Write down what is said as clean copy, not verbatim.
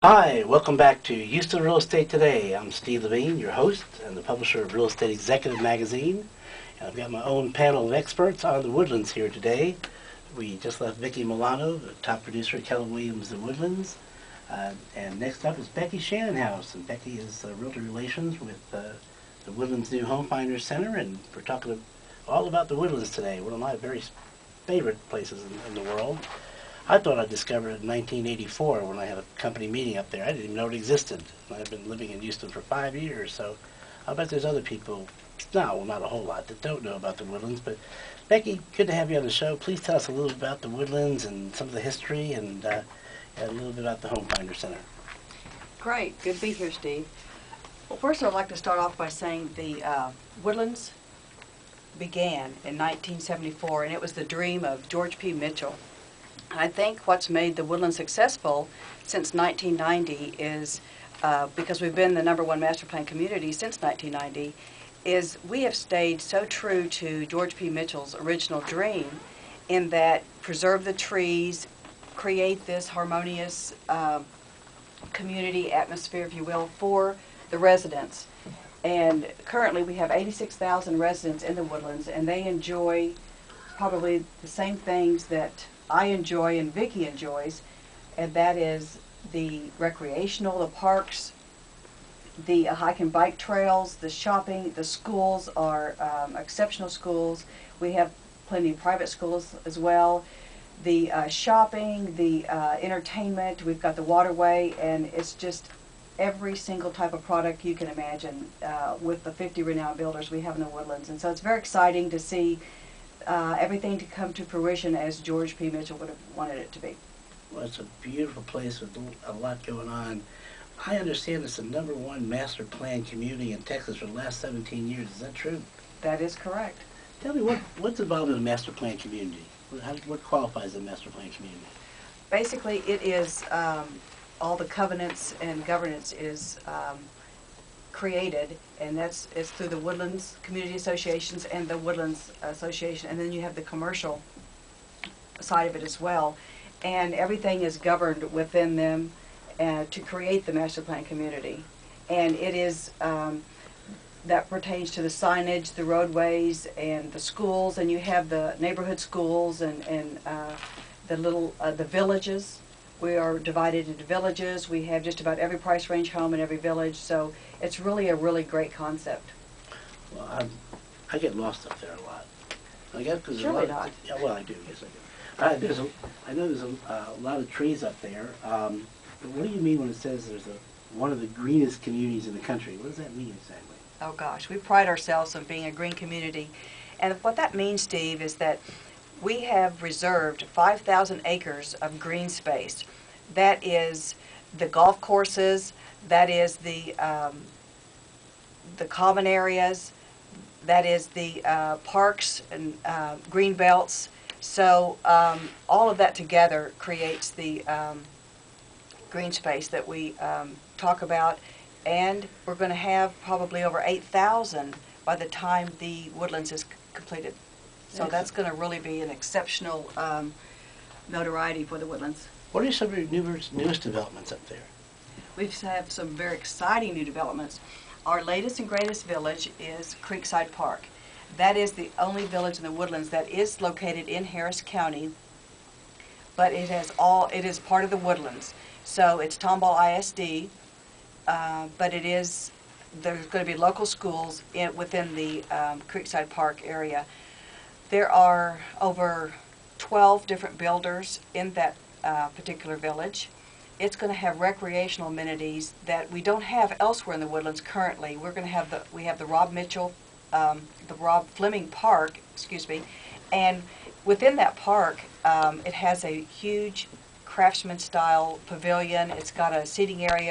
Hi, welcome back to Houston Real Estate Today. I'm Steve Levine, your host and the publisher of Real Estate Executive Magazine. And I've got my own panel of experts on the Woodlands here today. We just left Vickie Milano, the top producer at Keller Williams, the Woodlands. And next up is Becky Shannonhouse. And Becky is Realtor Relations with the Woodlands New Home Finders Center. And we're talking all about the Woodlands today, one of my very favorite places in the world. I thought I discovered it in 1984 when I had a company meeting up there. I didn't even know it existed. I've been living in Houston for 5 years, so I bet there's other people, well, not a whole lot, that don't know about the Woodlands. But Becky, good to have you on the show. Please tell us a little bit about the Woodlands and some of the history and a little bit about the Home Finder Center. Great. Good to be here, Steve. Well, first I'd like to start off by saying the Woodlands began in 1974, and it was the dream of George P. Mitchell. I think what's made the Woodlands successful since 1990 is, because we've been the #1 master plan community since 1990, is we have stayed so true to George P. Mitchell's original dream in that preserve the trees, create this harmonious community atmosphere, if you will, for the residents. And currently we have 86,000 residents in the Woodlands, and they enjoy probably the same things that I enjoy and Vickie enjoys, and that is the recreational, the parks, the hike and bike trails, the shopping. The schools are exceptional schools. We have plenty of private schools as well. The shopping, the entertainment, we've got the waterway, and it's just every single type of product you can imagine with the 50 renowned builders we have in the Woodlands. And so it's very exciting to see everything to come to fruition as George P. Mitchell would have wanted it to be. Well, it's a beautiful place with a lot going on. I understand it's the #1 master plan community in Texas for the last 17 years. Is that true? That is correct. Tell me, what's involved in a master plan community? What qualifies a master plan community? Basically, it is all the covenants and governance is created, and it's through the Woodlands Community Associations and the Woodlands Association, and then you have the commercial side of it as well, and everything is governed within them to create the master plan community. And it is that pertains to the signage, the roadways, and the schools, and you have the neighborhood schools and the villages. We are divided into villages. We have just about every price range home in every village, so it's really a really great concept. Well, I get lost up there a lot. I guess because Surely not. Yeah, well, I do. Yes, I do. I know there's a lot of trees up there. But what do you mean when it says there's one of the greenest communities in the country? What does that mean exactly? Oh gosh, we pride ourselves on being a green community, and what that means, Steve, is that we have reserved 5,000 acres of green space. That is the golf courses, that is the common areas, that is the parks and green belts. So all of that together creates the green space that we talk about, and we're going to have probably over 8,000 by the time the Woodlands is completed. So that's going to really be an exceptional notoriety for the Woodlands. What are some of your newest developments up there? We have some very exciting new developments. Our latest and greatest village is Creekside Park. That is the only village in the Woodlands that is located in Harris County, but it is part of the Woodlands. So it's Tomball ISD, but there's going to be local schools within the Creekside Park area. There are over 12 different builders in that particular village. It's going to have recreational amenities that we don't have elsewhere in the Woodlands currently. We have the Rob Fleming Park, and within that park, it has a huge craftsman-style pavilion. It's got a seating area